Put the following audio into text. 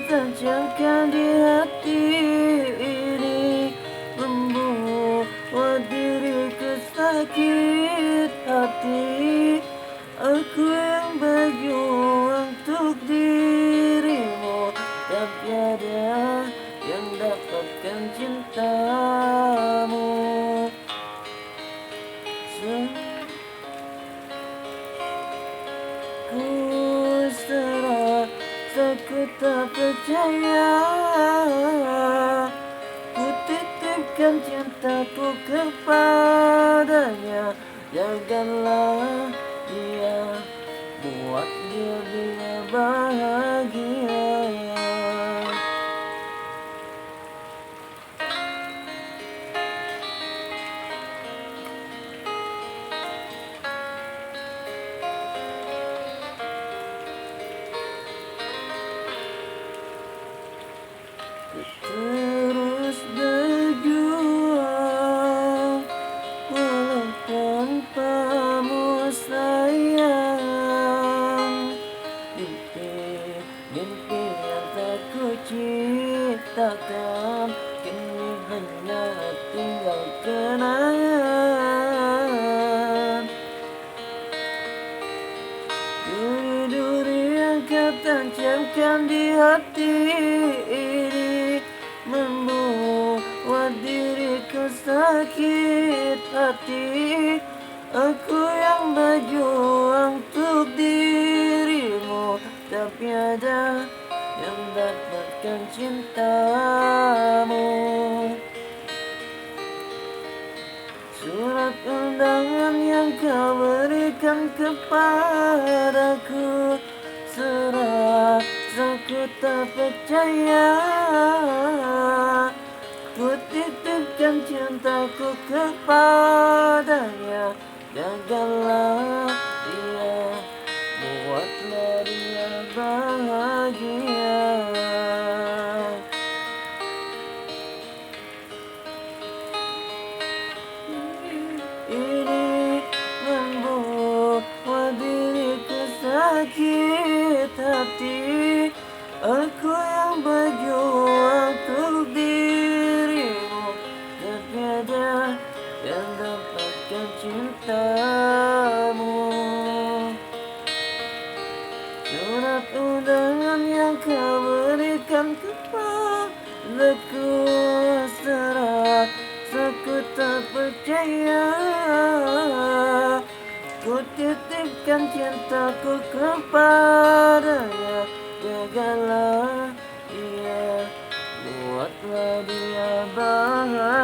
tancapkan di hati ini, membuat diriku sakit hati. Aku yang berjuang untuk dirimu, tak ada yang dapatkan cintamu. Ku serah, aku tak percaya. Ku titipkan cintaku kepadanya. Janganlah dia, buat dia bahagia. Terus berjuang walau tanpamu sayang. Mimpi yang tak ku ciptakan kini hanya tinggal kenangan. Duri-duri yang kau tancapkan di hati ini, membuat diriku sakit hati. Aku yang berjuang untuk dirimu, tapi ada yang dapatkan cintamu. Surat undangan yang kau berikan kepadaku, serasa ku tak percaya. Ku titipkan cintaku kepadanya. Janganlah dia, buatlah dia bahagia. Ini membuat diriku sakit hati. Aku yang berjuang untuk dirimu, tapi ada yang dapatkan cintamu. Surat undangan yang kau berikan kepadaku, serasa aku tak percaya. Ku titipkan cintaku kepadanya. Jagalah dia, buatlah dia bahagia.